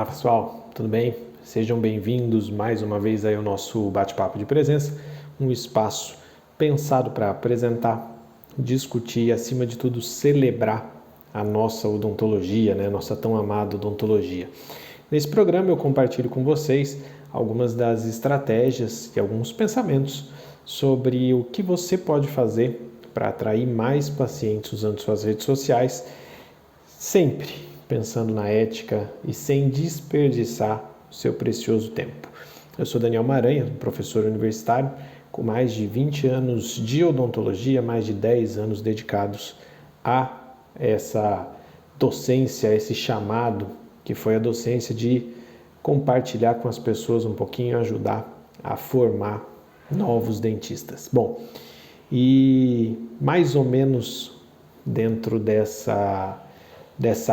Olá pessoal, tudo bem? Sejam bem-vindos mais uma vez aí ao nosso bate-papo de presença, um espaço pensado para apresentar, discutir e acima de tudo celebrar a nossa odontologia, né? Nossa tão amada odontologia. Nesse programa eu compartilho com vocês algumas das estratégias e alguns pensamentos sobre o que você pode fazer para atrair mais pacientes usando suas redes sociais, sempre pensando na ética e sem desperdiçar o seu precioso tempo. Eu sou Daniel Maranha, professor universitário, com mais de 20 anos de odontologia, mais de 10 anos dedicados a essa docência, esse chamado que foi a docência de compartilhar com as pessoas um pouquinho, ajudar a formar novos dentistas. Bom, e mais ou menos dentro dessa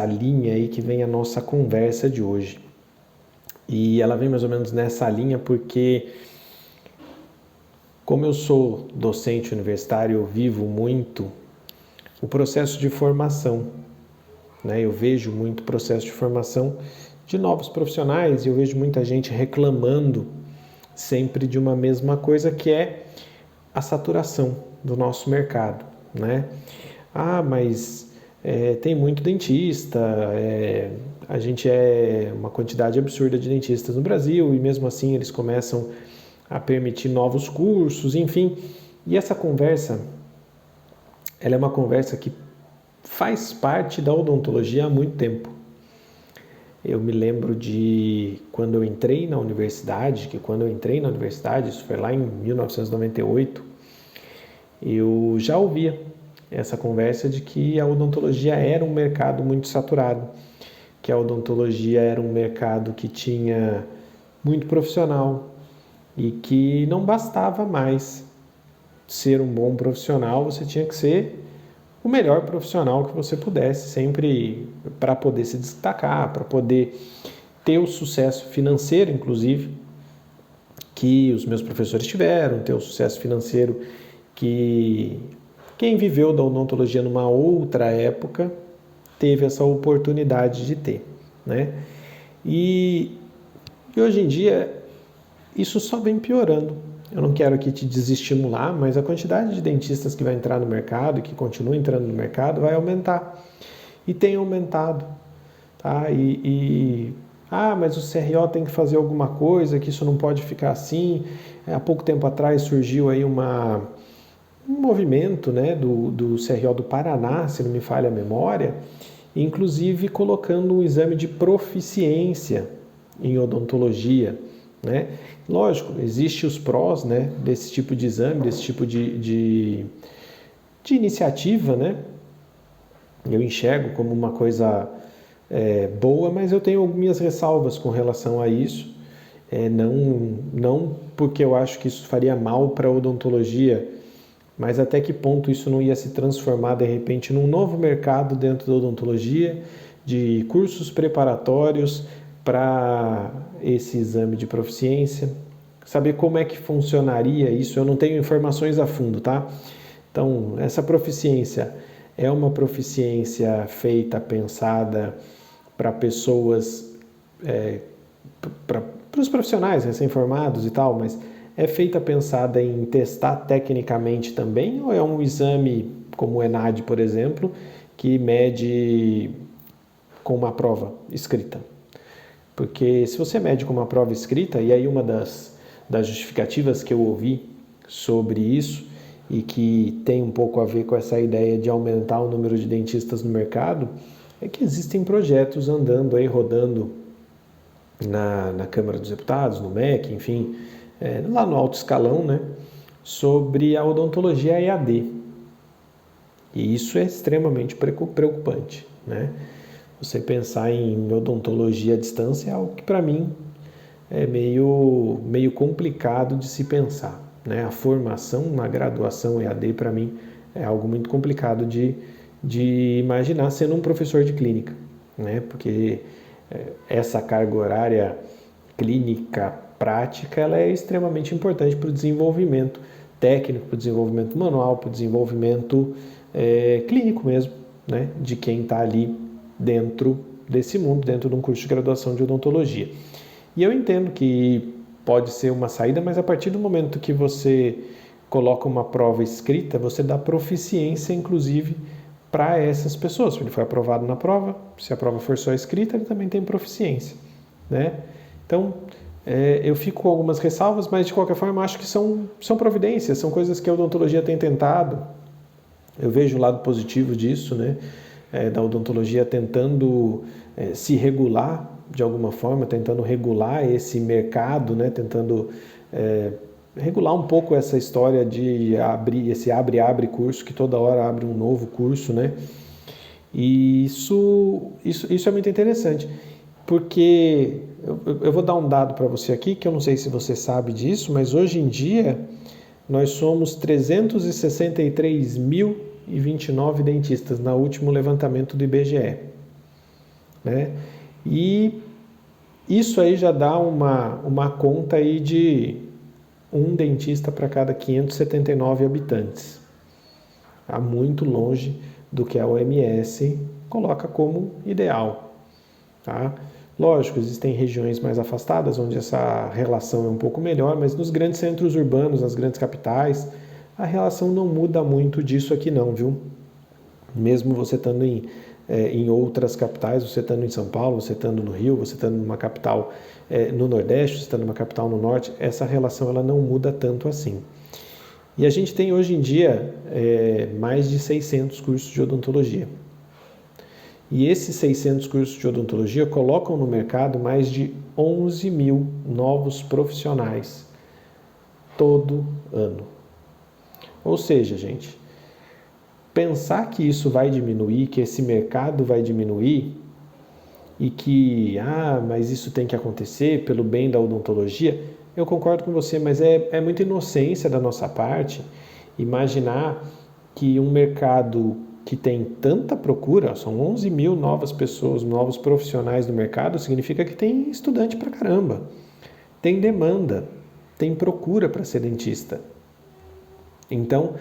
linha aí que vem a nossa conversa de hoje. E ela vem mais ou menos nessa linha porque, como eu sou docente universitário, eu vivo muito o processo de formação, né? Eu vejo muito processo de formação de novos profissionais e eu vejo muita gente reclamando sempre de uma mesma coisa, que é a saturação do nosso mercado, né? Mas tem muito dentista, a gente é uma quantidade absurda de dentistas no Brasil e mesmo assim eles começam a permitir novos cursos, enfim. E essa conversa, ela é uma conversa que faz parte da odontologia há muito tempo. Eu me lembro de quando eu entrei na universidade, isso foi lá em 1998, eu já ouvia essa conversa de que a odontologia era um mercado muito saturado, que a odontologia era um mercado que tinha muito profissional e que não bastava mais ser um bom profissional, você tinha que ser o melhor profissional que você pudesse, sempre para poder se destacar, para poder ter o sucesso financeiro, inclusive, que os meus professores tiveram, ter o sucesso financeiro que quem viveu da odontologia numa outra época teve essa oportunidade de ter, né? E hoje em dia isso só vem piorando. Eu não quero aqui te desestimular, mas a quantidade de dentistas que vai entrar no mercado e que continua entrando no mercado vai aumentar. E tem aumentado, tá? Mas o CRO tem que fazer alguma coisa, que isso não pode ficar assim. Há pouco tempo atrás surgiu aí um movimento, né, do CRO do Paraná, se não me falha a memória, inclusive colocando um exame de proficiência em odontologia, né? Lógico, existem os prós, né, desse tipo de exame, desse tipo de iniciativa, né? Eu enxergo como uma coisa boa, mas eu tenho algumas ressalvas com relação a isso. Não porque eu acho que isso faria mal para a odontologia, mas até que ponto isso não ia se transformar de repente num novo mercado dentro da odontologia, de cursos preparatórios para esse exame de proficiência, saber como é que funcionaria isso. Eu não tenho informações a fundo, tá? Então, essa proficiência é uma proficiência feita, pensada para pessoas, para os profissionais recém-formados e tal, mas é feita pensada em testar tecnicamente também, ou é um exame como o ENAD, por exemplo, que mede com uma prova escrita? Porque se você mede com uma prova escrita, e aí uma das justificativas que eu ouvi sobre isso, e que tem um pouco a ver com essa ideia de aumentar o número de dentistas no mercado, é que existem projetos andando aí, rodando na Câmara dos Deputados, no MEC, enfim, lá no alto escalão, né, sobre a odontologia EAD. E isso é extremamente preocupante, né? Você pensar em odontologia à distância é algo que para mim é meio complicado de se pensar, né? A formação na graduação EAD para mim é algo muito complicado de imaginar sendo um professor de clínica, né? Porque essa carga horária clínica prática ela é extremamente importante para o desenvolvimento técnico, para o desenvolvimento manual, para o desenvolvimento clínico mesmo, né? De quem está ali dentro desse mundo, dentro de um curso de graduação de odontologia. E eu entendo que pode ser uma saída, mas a partir do momento que você coloca uma prova escrita, você dá proficiência, inclusive, para essas pessoas. Se ele foi aprovado na prova, se a prova for só escrita, ele também tem proficiência, né? Então, eu fico com algumas ressalvas, mas de qualquer forma acho que são providências, são coisas que a odontologia tem tentado. Eu vejo o lado positivo disso, né? Da odontologia tentando se regular de alguma forma, tentando regular esse mercado, né? Tentando regular um pouco essa história de abrir esse abre curso, que toda hora abre um novo curso, né? E isso é muito interessante, porque eu vou dar um dado para você aqui, que eu não sei se você sabe disso, mas hoje em dia nós somos 363.029 dentistas no último levantamento do IBGE, né? E isso aí já dá uma conta aí de um dentista para cada 579 habitantes. Está muito longe do que a OMS coloca como ideal, tá? Lógico, existem regiões mais afastadas onde essa relação é um pouco melhor, mas nos grandes centros urbanos, nas grandes capitais, a relação não muda muito disso aqui não, viu? Mesmo você estando em outras capitais, você estando em São Paulo, você estando no Rio, você estando numa capital no Nordeste, você estando numa capital no Norte, essa relação ela não muda tanto assim. E a gente tem hoje em dia mais de 600 cursos de odontologia. E esses 600 cursos de odontologia colocam no mercado mais de 11 mil novos profissionais todo ano. Ou seja, gente, pensar que isso vai diminuir, que esse mercado vai diminuir e que, mas isso tem que acontecer pelo bem da odontologia, eu concordo com você, mas é muita inocência da nossa parte imaginar que um mercado que tem tanta procura, são 11 mil novas pessoas, novos profissionais no mercado, significa que tem estudante pra caramba, tem demanda, tem procura para ser dentista. Então,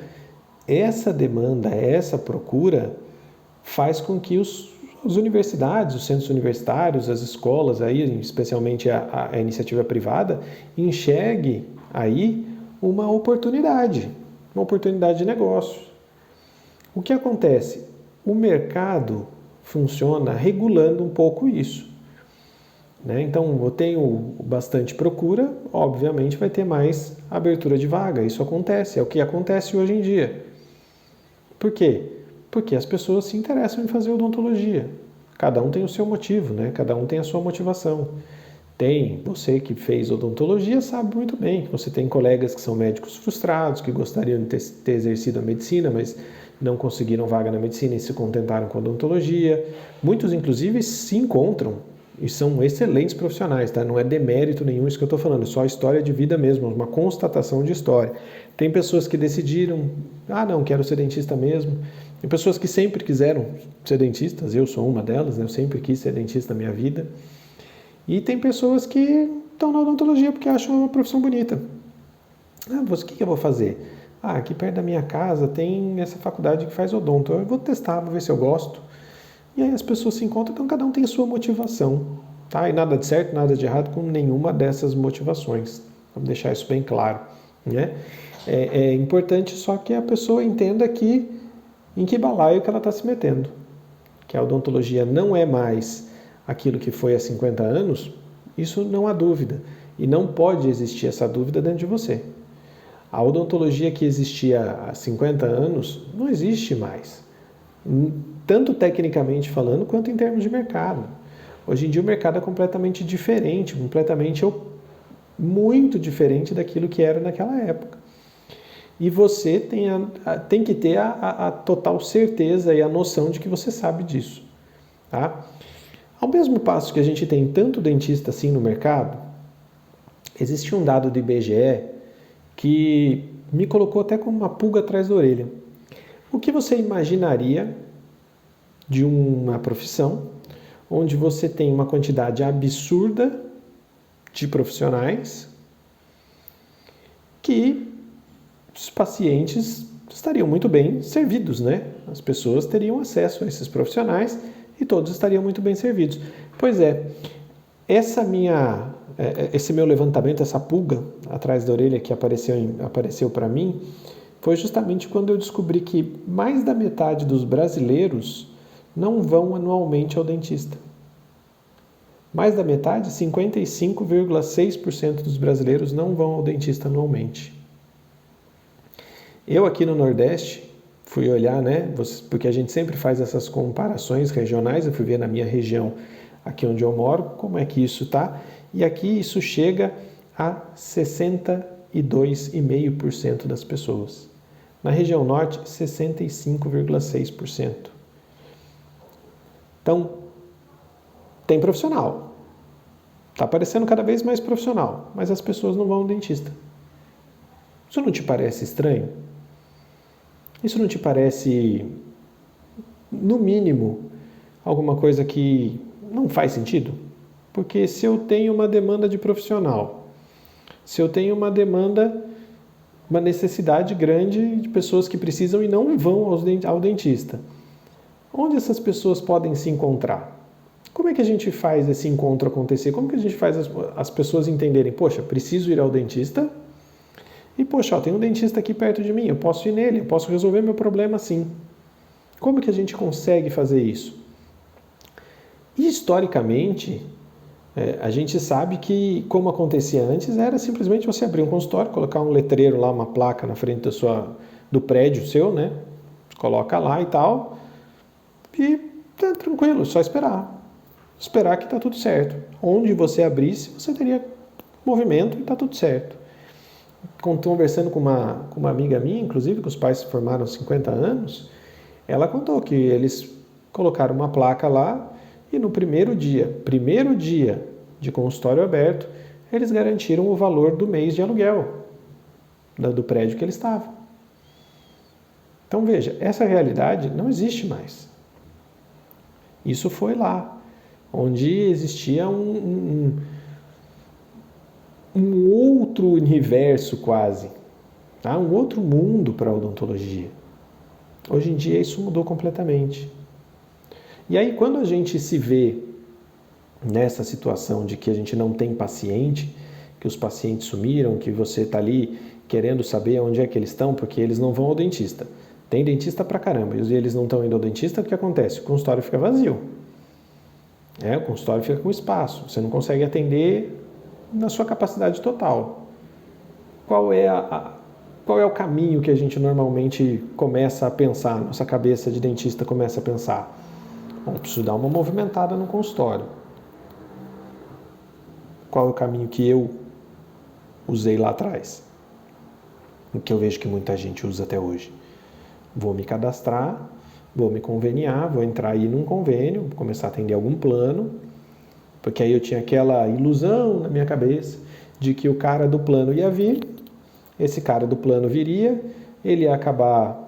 essa demanda, essa procura faz com que as universidades, os centros universitários, as escolas, aí, especialmente a iniciativa privada, enxergue aí uma oportunidade de negócio. O que acontece? O mercado funciona regulando um pouco isso, né? Então, eu tenho bastante procura, obviamente vai ter mais abertura de vaga. Isso acontece, é o que acontece hoje em dia. Por quê? Porque as pessoas se interessam em fazer odontologia. Cada um tem o seu motivo, né? Cada um tem a sua motivação. Você que fez odontologia sabe muito bem que você tem colegas que são médicos frustrados, que gostariam de ter exercido a medicina, mas não conseguiram vaga na medicina e se contentaram com a odontologia. Muitos, inclusive, se encontram e são excelentes profissionais, tá? Não é demérito nenhum isso que eu estou falando, é só história de vida mesmo, uma constatação de história. Tem pessoas que decidiram, não, quero ser dentista mesmo. Tem pessoas que sempre quiseram ser dentistas, eu sou uma delas, né? Eu sempre quis ser dentista na minha vida. E tem pessoas que estão na odontologia porque acham uma profissão bonita. O que eu vou fazer? Aqui perto da minha casa tem essa faculdade que faz odonto. Eu vou testar, vou ver se eu gosto. E aí as pessoas se encontram, então cada um tem a sua motivação. Tá? E nada de certo, nada de errado com nenhuma dessas motivações. Vamos deixar isso bem claro, né? É importante só que a pessoa entenda em que balaio que ela está se metendo. Que a odontologia não é mais aquilo que foi há 50 anos, isso não há dúvida. E não pode existir essa dúvida dentro de você. A odontologia que existia há 50 anos não existe mais. Tanto tecnicamente falando, quanto em termos de mercado. Hoje em dia o mercado é completamente diferente, muito diferente daquilo que era naquela época. E você tem que ter a total certeza e a noção de que você sabe disso. Tá? Ao mesmo passo que a gente tem tanto dentista assim no mercado, existe um dado do IBGE que me colocou até como uma pulga atrás da orelha. O que você imaginaria de uma profissão onde você tem uma quantidade absurda de profissionais que os pacientes estariam muito bem servidos, né? As pessoas teriam acesso a esses profissionais e todos estariam muito bem servidos. Pois é, esse meu levantamento, essa pulga atrás da orelha que apareceu para mim, foi justamente quando eu descobri que mais da metade dos brasileiros não vão anualmente ao dentista. Mais da metade, 55,6% dos brasileiros não vão ao dentista anualmente. Eu aqui no Nordeste fui olhar, né, porque a gente sempre faz essas comparações regionais, eu fui ver na minha região, aqui onde eu moro, como é que isso está, e aqui isso chega a 62,5% das pessoas. Na região Norte, 65,6%. Então, tem profissional. Está aparecendo cada vez mais profissional, mas as pessoas não vão ao dentista. Isso não te parece estranho? Isso não te parece, no mínimo, alguma coisa que não faz sentido? Porque se eu tenho uma demanda de profissional, se eu tenho uma necessidade grande de pessoas que precisam e não vão ao dentista, onde essas pessoas podem se encontrar? Como é que a gente faz esse encontro acontecer? Como que a gente faz as pessoas entenderem, poxa, preciso ir ao dentista e, poxa, tem um dentista aqui perto de mim, eu posso ir nele, eu posso resolver meu problema assim. Como que a gente consegue fazer isso? E, historicamente, a gente sabe que, como acontecia antes, era simplesmente você abrir um consultório, colocar um letreiro lá, uma placa na frente do prédio seu, né? Coloca lá e tal, e tá tranquilo, só esperar. Esperar que tá tudo certo. Onde você abrisse, você teria movimento e tá tudo certo. Conversando com uma amiga minha, inclusive, que os pais se formaram aos 50 anos, ela contou que eles colocaram uma placa lá e no primeiro dia de consultório aberto, eles garantiram o valor do mês de aluguel do prédio que eles estavam. Então veja, essa realidade não existe mais. Isso foi lá, onde existia um outro universo quase, tá? Um outro mundo para a odontologia. Hoje em dia isso mudou completamente. E aí quando a gente se vê nessa situação de que a gente não tem paciente, que os pacientes sumiram, que você está ali querendo saber onde é que eles estão, porque eles não vão ao dentista. Tem dentista pra caramba, e eles não estão indo ao dentista, o que acontece? O consultório fica vazio. O consultório fica com espaço, você não consegue atender na sua capacidade total. Qual é o caminho que a gente normalmente começa a pensar, nossa cabeça de dentista começa a pensar? Bom, preciso dar uma movimentada no consultório. Qual é o caminho que eu usei lá atrás? O que eu vejo que muita gente usa até hoje. Vou me cadastrar, vou me conveniar, vou entrar aí num convênio, começar a atender algum plano, porque aí eu tinha aquela ilusão na minha cabeça de que o cara do plano ia vir, esse cara do plano viria, ele ia acabar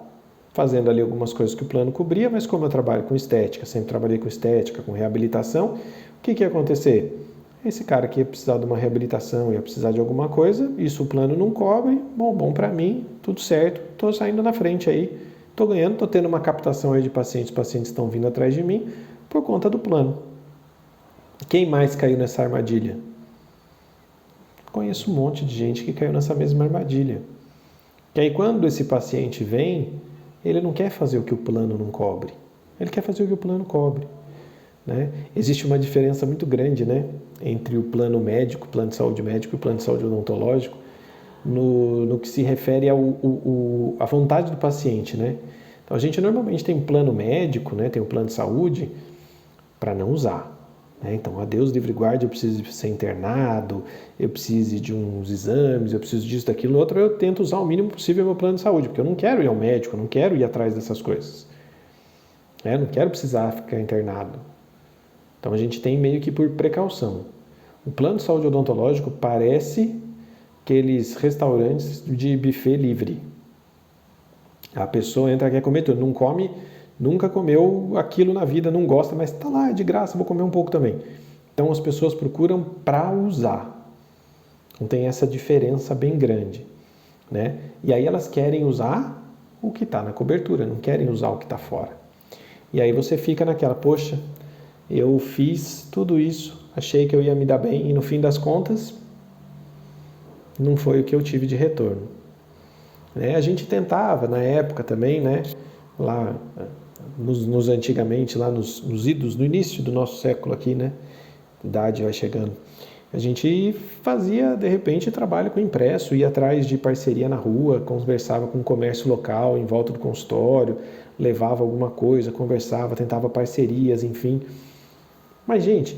fazendo ali algumas coisas que o plano cobria, mas como eu trabalho com estética, sempre trabalhei com estética, com reabilitação, o que ia acontecer? Esse cara que ia precisar de uma reabilitação, ia precisar de alguma coisa, isso o plano não cobre, bom para mim, tudo certo, estou saindo na frente aí, estou ganhando, estou tendo uma captação aí de pacientes, os pacientes estão vindo atrás de mim por conta do plano. Quem mais caiu nessa armadilha? Conheço um monte de gente que caiu nessa mesma armadilha. Que aí quando esse paciente vem, ele não quer fazer o que o plano não cobre, ele quer fazer o que o plano cobre. Né? Existe uma diferença muito grande, né, entre o plano médico, plano de saúde médico e o plano de saúde odontológico no que se refere à vontade do paciente. Né? Então a gente normalmente tem um plano médico, né, tem um plano de saúde para não usar. Né? Então, a Deus livre guarde, eu preciso ser internado, eu preciso de uns exames, eu preciso disso, daquilo, outro, eu tento usar o mínimo possível o meu plano de saúde, porque eu não quero ir ao médico, eu não quero ir atrás dessas coisas. Eu não quero precisar ficar internado. Então a gente tem meio que por precaução. O plano de saúde odontológico parece aqueles restaurantes de buffet livre. A pessoa entra e quer comer tudo, não come, nunca comeu aquilo na vida, não gosta, mas está lá, é de graça, vou comer um pouco também. Então as pessoas procuram para usar. Então tem essa diferença bem grande. Né? E aí elas querem usar o que está na cobertura, não querem usar o que está fora. E aí você fica naquela, poxa, Eu fiz tudo isso, achei que eu ia me dar bem e no fim das contas não foi o que eu tive de retorno. A gente tentava na época também, né? Lá nos antigamente, lá nos idos, no início do nosso século aqui, né? A idade vai chegando. A gente fazia, de repente, trabalho com impresso, ia atrás de parceria na rua, conversava com o comércio local em volta do consultório, levava alguma coisa, conversava, tentava parcerias, enfim. Mas, gente,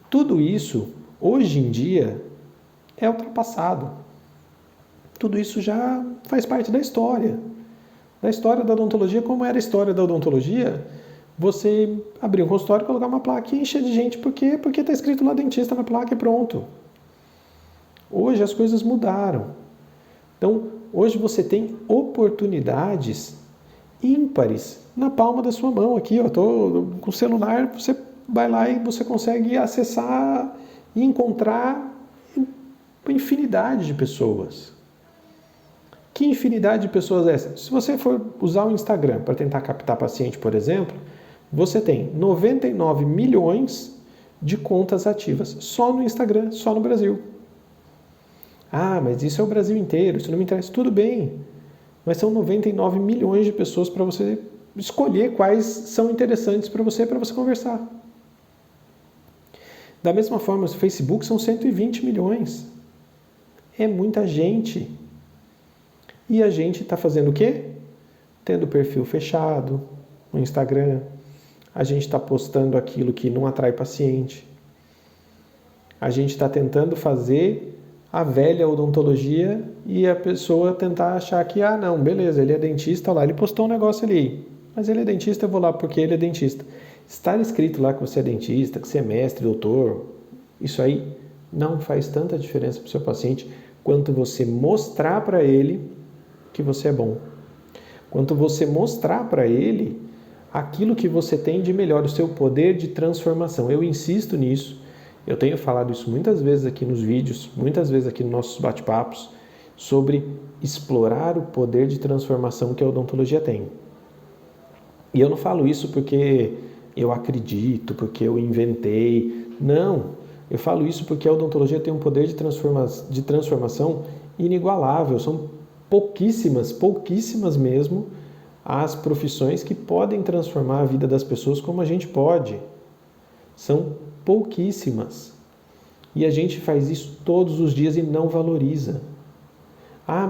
tudo isso, hoje em dia, é ultrapassado. Tudo isso já faz parte da história. Da história da odontologia, como era a história da odontologia, você abrir um consultório, colocar uma placa e encher de gente. Por quê? Porque está escrito lá dentista na placa e pronto. Hoje as coisas mudaram. Então, hoje você tem oportunidades ímpares na palma da sua mão. Aqui, ó, tô com o celular, você vai lá e você consegue acessar e encontrar uma infinidade de pessoas. Que infinidade de pessoas é essa? Se você for usar o Instagram para tentar captar paciente, por exemplo, você tem 99 milhões de contas ativas só no Instagram, só no Brasil. Ah, mas isso é o Brasil inteiro, isso não me interessa. Tudo bem, mas são 99 milhões de pessoas para você escolher quais são interessantes para você conversar. Da mesma forma, o Facebook são 120 milhões. É muita gente. E a gente está fazendo o quê? Tendo perfil fechado no Instagram. A gente está postando aquilo que não atrai paciente. A gente está tentando fazer a velha odontologia e a pessoa tentar achar que, não, beleza, ele é dentista, lá, ele postou um negócio ali. Mas ele é dentista, eu vou lá porque ele é dentista. Estar escrito lá que você é dentista, que você é mestre, doutor, isso aí não faz tanta diferença para o seu paciente quanto você mostrar para ele que você é bom. Quanto você mostrar para ele aquilo que você tem de melhor, o seu poder de transformação. Eu insisto nisso, eu tenho falado isso muitas vezes aqui nos vídeos, muitas vezes aqui nos nossos bate-papos, sobre explorar o poder de transformação que a odontologia tem. E eu não falo isso porque eu acredito, porque eu inventei. Não, eu falo isso porque a odontologia tem um poder de transformação inigualável. São pouquíssimas mesmo, as profissões que podem transformar a vida das pessoas como a gente pode. São pouquíssimas. E a gente faz isso todos os dias e não valoriza.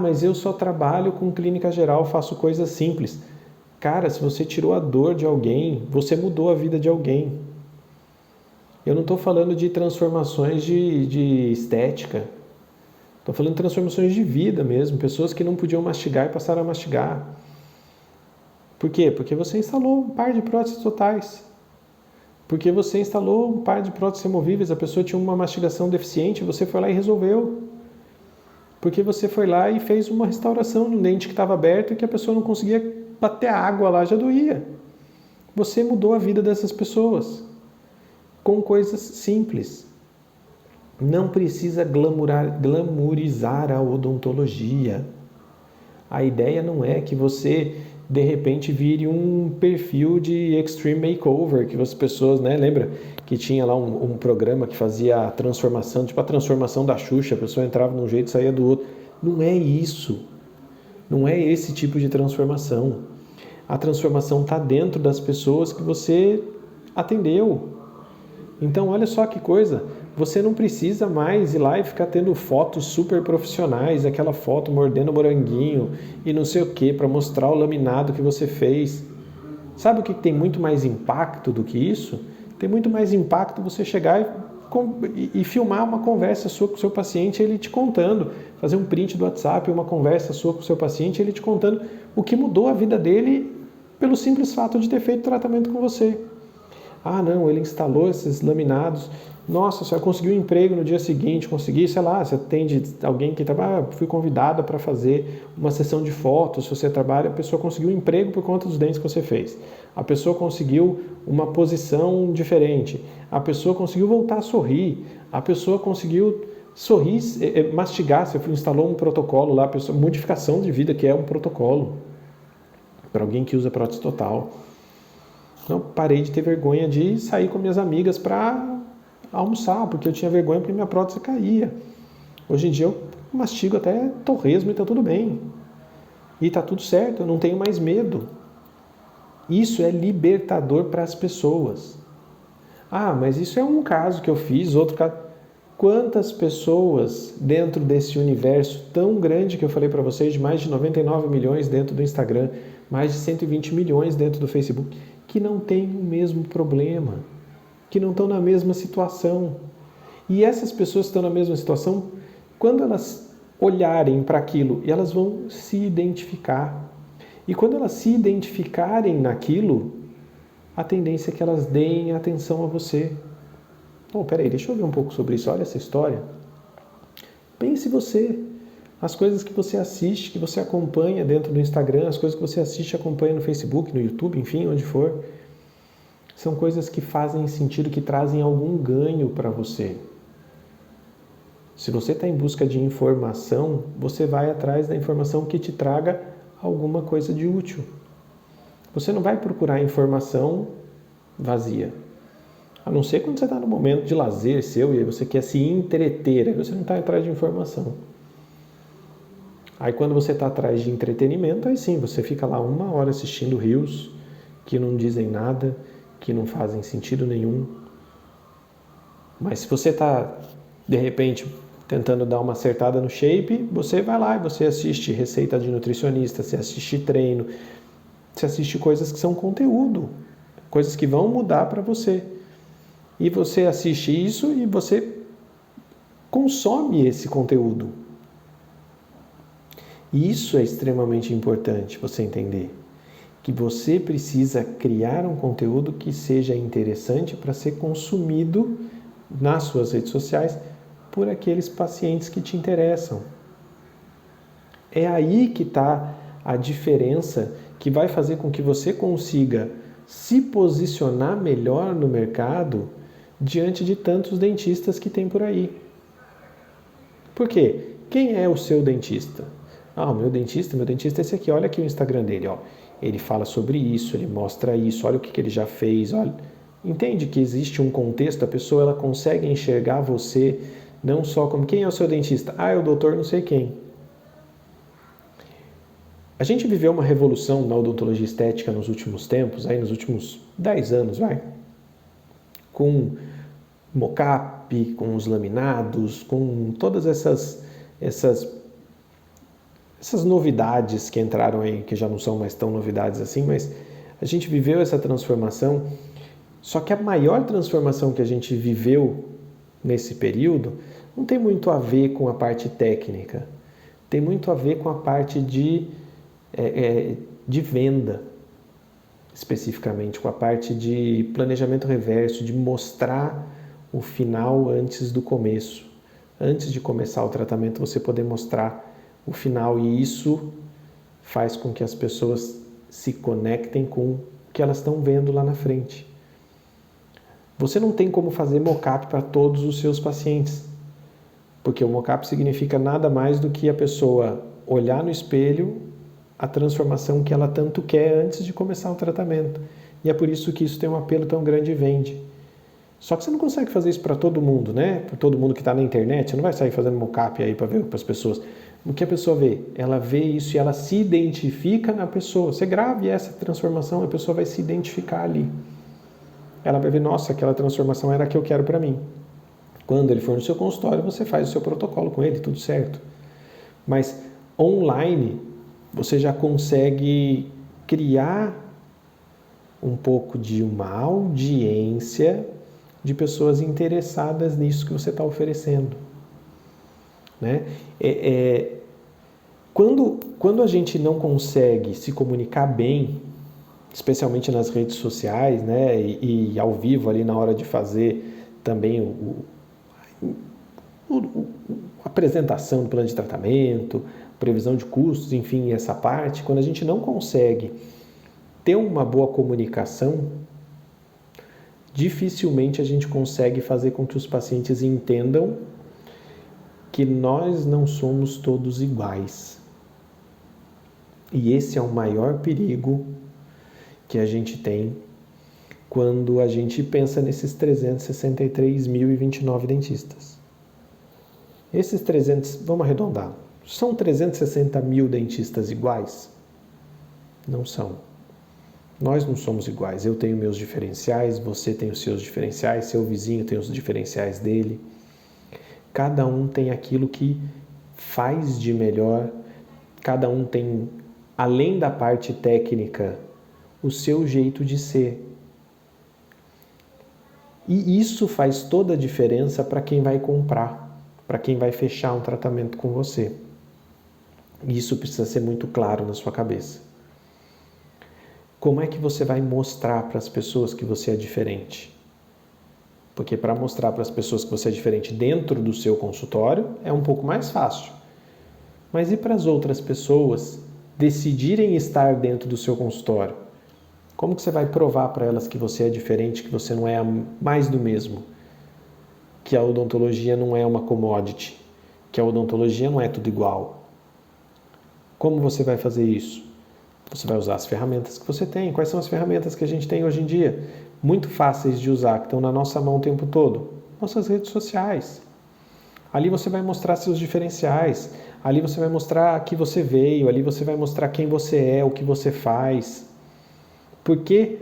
Mas eu só trabalho com clínica geral, faço coisas simples. Cara, se você tirou a dor de alguém, você mudou a vida de alguém. Eu não estou falando de transformações de estética. Estou falando de transformações de vida mesmo. Pessoas que não podiam mastigar e passaram a mastigar. Por quê? Porque você instalou um par de próteses totais. Porque você instalou um par de próteses removíveis. A pessoa tinha uma mastigação deficiente, você foi lá e resolveu. Porque você foi lá e fez uma restauração no dente que estava aberto e que a pessoa não conseguia bater a água lá, já doía. Você mudou a vida dessas pessoas. Com coisas simples. Não precisa glamourizar a odontologia. A ideia não é que você, de repente, vire um perfil de extreme makeover, que as pessoas, né, lembra que tinha lá um programa que fazia a transformação, tipo a transformação da Xuxa, a pessoa entrava de um jeito e saía do outro. Não é isso. Não é esse tipo de transformação. A transformação está dentro das pessoas que você atendeu. Então, olha só que coisa, você não precisa mais ir lá e ficar tendo fotos super profissionais, aquela foto mordendo moranguinho e não sei o que, para mostrar o laminado que você fez. Sabe o que tem muito mais impacto do que isso? Tem muito mais impacto você chegar e filmar uma conversa sua com o seu paciente, ele te contando, fazer um print do WhatsApp, uma conversa sua com o seu paciente, ele te contando o que mudou a vida dele pelo simples fato de ter feito tratamento com você. Não, ele instalou esses laminados. Nossa, você conseguiu um emprego no dia seguinte, consegui, sei lá, você atende alguém que fui convidada para fazer uma sessão de fotos, se você trabalha, a pessoa conseguiu um emprego por conta dos dentes que você fez. A pessoa conseguiu uma posição diferente. A pessoa conseguiu voltar a sorrir. A pessoa conseguiu sorrir, mastigar, você instalou um protocolo lá, modificação de vida, que é um protocolo para alguém que usa prótese total. Não, parei de ter vergonha de sair com minhas amigas para almoçar, porque eu tinha vergonha porque minha prótese caía. Hoje em dia eu mastigo até torresmo e está tudo bem. E está tudo certo, eu não tenho mais medo. Isso é libertador para as pessoas. Ah, mas isso é um caso que eu fiz, outro caso. Quantas pessoas dentro desse universo tão grande que eu falei para vocês, de mais de 99 milhões dentro do Instagram, mais de 120 milhões dentro do Facebook, que não têm o mesmo problema, que não estão na mesma situação. E essas pessoas que estão na mesma situação, quando elas olharem para aquilo, elas vão se identificar. E quando elas se identificarem naquilo, a tendência é que elas deem atenção a você. Oh, peraí, deixa eu ver um pouco sobre isso. Olha essa história. Pense você. As coisas que você assiste, que você acompanha dentro do Instagram, as coisas que você assiste e acompanha no Facebook, no YouTube, enfim, onde for, são coisas que fazem sentido, que trazem algum ganho para você. Se você está em busca de informação, você vai atrás da informação que te traga alguma coisa de útil. Você não vai procurar informação vazia. A não ser quando você está no momento de lazer seu e aí você quer se entreter, aí você não está atrás de informação. Aí quando você está atrás de entretenimento, aí sim, você fica lá 1 hora assistindo reels que não dizem nada, que não fazem sentido nenhum. Mas se você está, de repente, tentando dar uma acertada no shape, você vai lá e você assiste receita de nutricionista, você assiste treino, você assiste coisas que são conteúdo, coisas que vão mudar para você. E você assiste isso e você consome esse conteúdo. E isso é extremamente importante você entender. Que você precisa criar um conteúdo que seja interessante para ser consumido nas suas redes sociais por aqueles pacientes que te interessam. É aí que está a diferença que vai fazer com que você consiga se posicionar melhor no mercado diante de tantos dentistas que tem por aí. Por quê? Quem é o seu dentista? Ah, o meu dentista é esse aqui. Olha aqui o Instagram dele, ó. Ele fala sobre isso, ele mostra isso, olha o que ele já fez, olha. Entende que existe um contexto, a pessoa ela consegue enxergar você não só como quem é o seu dentista? Ah, é o doutor não sei quem. A gente viveu uma revolução na odontologia estética nos últimos tempos, aí nos últimos 10 anos, com mocap, com os laminados, com todas essas novidades que entraram aí, que já não são mais tão novidades assim, mas a gente viveu essa transformação. Só que a maior transformação que a gente viveu nesse período não tem muito a ver com a parte técnica, tem muito a ver com a parte de venda, especificamente, com a parte de planejamento reverso, de mostrar o final antes do começo. Antes de começar o tratamento, você poder mostrar o final, e isso faz com que as pessoas se conectem com o que elas estão vendo lá na frente. Você não tem como fazer mocap para todos os seus pacientes, porque o mocap significa nada mais do que a pessoa olhar no espelho a transformação que ela tanto quer antes de começar o tratamento. E é por isso que isso tem um apelo tão grande e vende. Só que você não consegue fazer isso para todo mundo, né? Para todo mundo que está na internet, você não vai sair fazendo mocap aí para ver para as pessoas. O que a pessoa vê? Ela vê isso e ela se identifica na pessoa. Você grave essa transformação, a pessoa vai se identificar ali. Ela vai ver, nossa, aquela transformação era a que eu quero para mim. Quando ele for no seu consultório, você faz o seu protocolo com ele, tudo certo. Mas online, você já consegue criar um pouco de uma audiência de pessoas interessadas nisso que você está oferecendo. Né? Quando a gente não consegue se comunicar bem, especialmente nas redes sociais, né, e ao vivo ali na hora de fazer também a apresentação do plano de tratamento, previsão de custos, enfim, essa parte, quando a gente não consegue ter uma boa comunicação, dificilmente a gente consegue fazer com que os pacientes entendam que nós não somos todos iguais. E esse é o maior perigo que a gente tem quando a gente pensa nesses 363.029 dentistas. Esses 300, vamos arredondar, são 360 mil dentistas iguais? Não são. Nós não somos iguais. Eu tenho meus diferenciais, você tem os seus diferenciais, seu vizinho tem os diferenciais dele. Cada um tem aquilo que faz de melhor, cada um tem, além da parte técnica, o seu jeito de ser. E isso faz toda a diferença para quem vai comprar, para quem vai fechar um tratamento com você. Isso precisa ser muito claro na sua cabeça. Como é que você vai mostrar para as pessoas que você é diferente? Porque para mostrar para as pessoas que você é diferente dentro do seu consultório é um pouco mais fácil. Mas e para as outras pessoas decidirem estar dentro do seu consultório? Como que você vai provar para elas que você é diferente, que você não é mais do mesmo? Que a odontologia não é uma commodity, que a odontologia não é tudo igual. Como você vai fazer isso? Você vai usar as ferramentas que você tem. Quais são as ferramentas que a gente tem hoje em dia? Muito fáceis de usar, que estão na nossa mão o tempo todo. Nossas redes sociais. Ali você vai mostrar seus diferenciais. Ali você vai mostrar que você veio. Ali você vai mostrar quem você é, o que você faz. Porque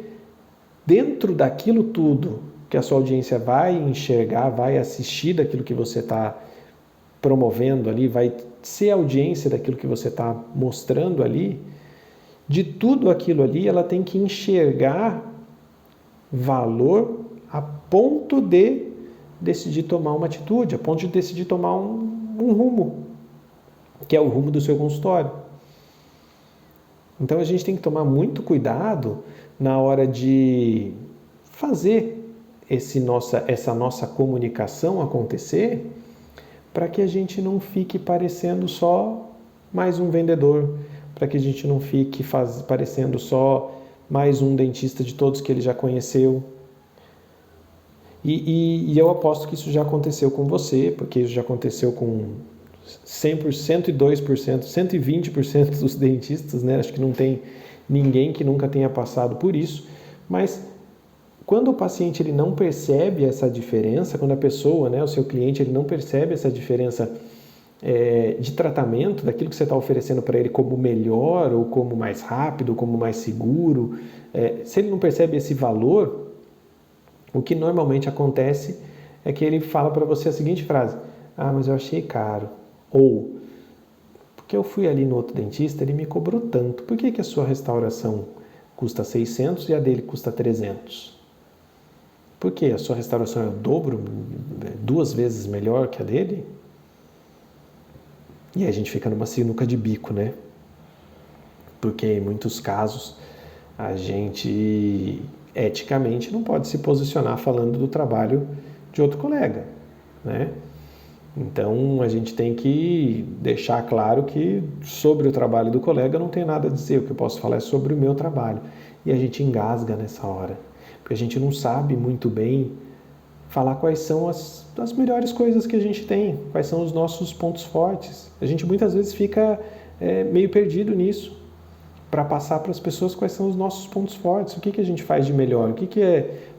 dentro daquilo tudo que a sua audiência vai enxergar, vai assistir daquilo que você está promovendo ali, vai ser audiência daquilo que você está mostrando ali, de tudo aquilo ali ela tem que enxergar valor a ponto de decidir tomar uma atitude, a ponto de decidir tomar um rumo, que é o rumo do seu consultório. Então a gente tem que tomar muito cuidado na hora de fazer essa nossa comunicação acontecer, para que a gente não fique parecendo só mais um vendedor, para que a gente não fique parecendo só mais um dentista de todos que ele já conheceu. E eu aposto que isso já aconteceu com você, porque isso já aconteceu com 100%, 102%, 120% dos dentistas, né? Acho que não tem ninguém que nunca tenha passado por isso, mas quando o paciente ele não percebe essa diferença, quando a pessoa, né, o seu cliente, ele não percebe essa diferença de tratamento, daquilo que você está oferecendo para ele como melhor, ou como mais rápido, ou como mais seguro, se ele não percebe esse valor, o que normalmente acontece é que ele fala para você a seguinte frase: ah, mas eu achei caro. Ou, porque eu fui ali no outro dentista, ele me cobrou tanto. Por que a sua restauração custa 600 e a dele custa 300? Por que a sua restauração é o dobro, 2 vezes melhor que a dele? E aí a gente fica numa sinuca de bico, né? Porque em muitos casos a gente eticamente não pode se posicionar falando do trabalho de outro colega, né? Então a gente tem que deixar claro que sobre o trabalho do colega não tem nada a dizer, o que eu posso falar é sobre o meu trabalho. E a gente engasga nessa hora, porque a gente não sabe muito bem falar quais são as melhores coisas que a gente tem, quais são os nossos pontos fortes. A gente muitas vezes fica meio perdido nisso, para passar para as pessoas quais são os nossos pontos fortes, o que a gente faz de melhor,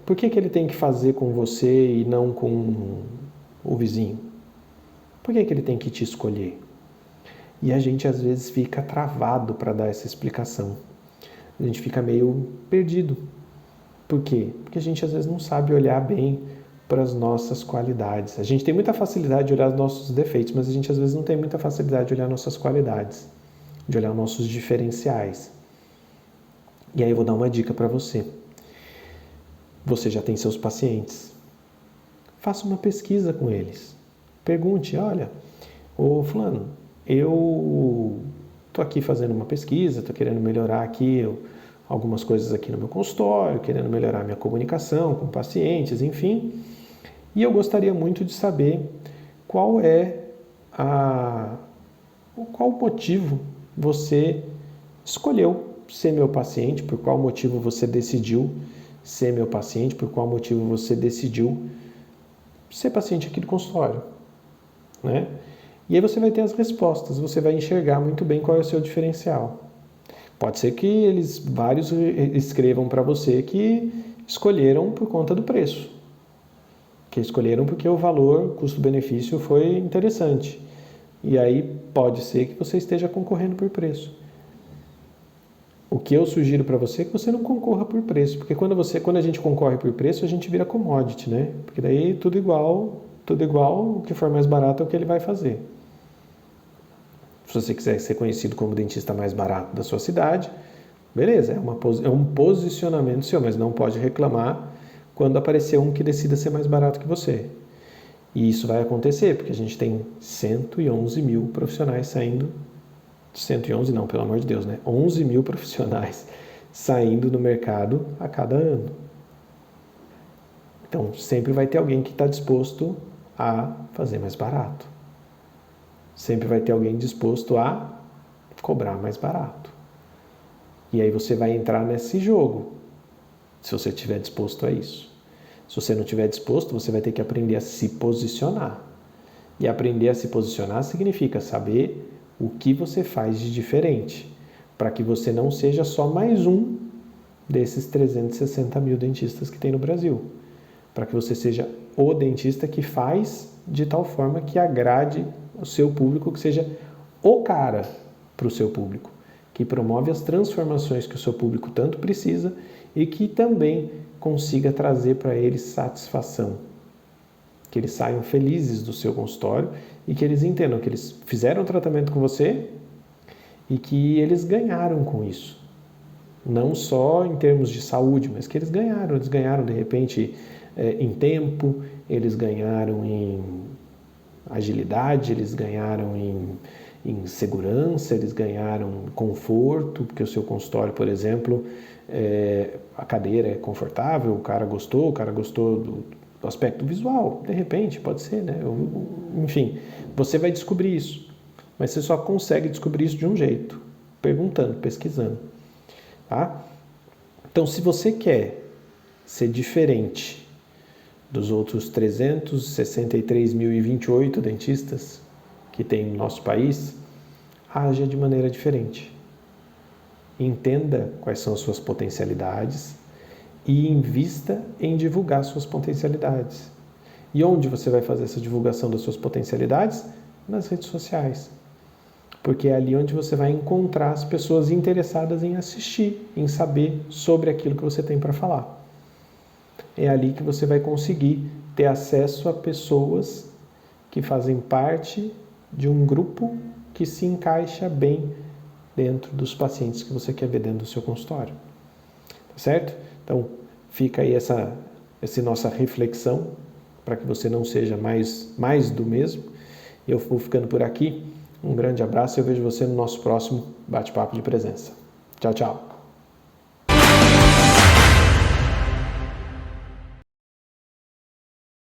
por que ele tem que fazer com você e não com o vizinho? Por que ele tem que te escolher? E a gente às vezes fica travado para dar essa explicação. A gente fica meio perdido. Por quê? Porque a gente às vezes não sabe olhar bem para as nossas qualidades. A gente tem muita facilidade de olhar os nossos defeitos, mas a gente às vezes não tem muita facilidade de olhar nossas qualidades, de olhar nossos diferenciais. E aí eu vou dar uma dica para você. Você já tem seus pacientes. Faça uma pesquisa com eles. Pergunte: olha, ô fulano, eu estou aqui fazendo uma pesquisa, estou querendo melhorar aqui algumas coisas aqui no meu consultório, querendo melhorar minha comunicação com pacientes, enfim. E eu gostaria muito de saber qual motivo você escolheu ser meu paciente, por qual motivo você decidiu ser meu paciente, por qual motivo você decidiu ser paciente aqui do consultório, né? E aí você vai ter as respostas, você vai enxergar muito bem qual é o seu diferencial. Pode ser que vários escrevam para você que escolheram por conta do preço. Que escolheram porque o valor, custo-benefício foi interessante. E aí pode ser que você esteja concorrendo por preço. O que eu sugiro para você é que você não concorra por preço, porque quando a gente concorre por preço, a gente vira commodity, né? Porque daí tudo igual, o que for mais barato é o que ele vai fazer. Se você quiser ser conhecido como o dentista mais barato da sua cidade, beleza, é um posicionamento seu, mas não pode reclamar quando aparecer um que decida ser mais barato que você. E isso vai acontecer, porque a gente tem 111 mil profissionais saindo, 111 não, pelo amor de Deus, né? 11 mil profissionais saindo no mercado a cada ano. Então, sempre vai ter alguém que está disposto a fazer mais barato. Sempre vai ter alguém disposto a cobrar mais barato. E aí você vai entrar nesse jogo, se você estiver disposto a isso. Se você não estiver disposto, você vai ter que aprender a se posicionar. E aprender a se posicionar significa saber o que você faz de diferente, para que você não seja só mais um desses 360 mil dentistas que tem no Brasil. Para que você seja o dentista que faz de tal forma que agrade o seu público, que seja o cara para o seu público, que promove as transformações que o seu público tanto precisa e que também consiga trazer para eles satisfação. Que eles saiam felizes do seu consultório e que eles entendam que eles fizeram o tratamento com você e que eles ganharam com isso. Não só em termos de saúde, mas que eles ganharam de repente em tempo, eles ganharam em agilidade, eles ganharam em segurança, eles ganharam em conforto, porque o seu consultório, por exemplo, a cadeira é confortável, o cara gostou do aspecto visual, de repente, pode ser, né? Enfim, você vai descobrir isso, mas você só consegue descobrir isso de um jeito, perguntando, pesquisando, tá? Então, se você quer ser diferente dos outros 363.028 dentistas que tem no nosso país, haja de maneira diferente. Entenda quais são as suas potencialidades e invista em divulgar suas potencialidades. E onde você vai fazer essa divulgação das suas potencialidades? Nas redes sociais. Porque é ali onde você vai encontrar as pessoas interessadas em assistir, em saber sobre aquilo que você tem para falar. É ali que você vai conseguir ter acesso a pessoas que fazem parte de um grupo que se encaixa bem dentro dos pacientes que você quer ver dentro do seu consultório. Tá certo? Então, fica aí essa nossa reflexão para que você não seja mais do mesmo. Eu vou ficando por aqui. Um grande abraço e eu vejo você no nosso próximo bate-papo de presença. Tchau, tchau.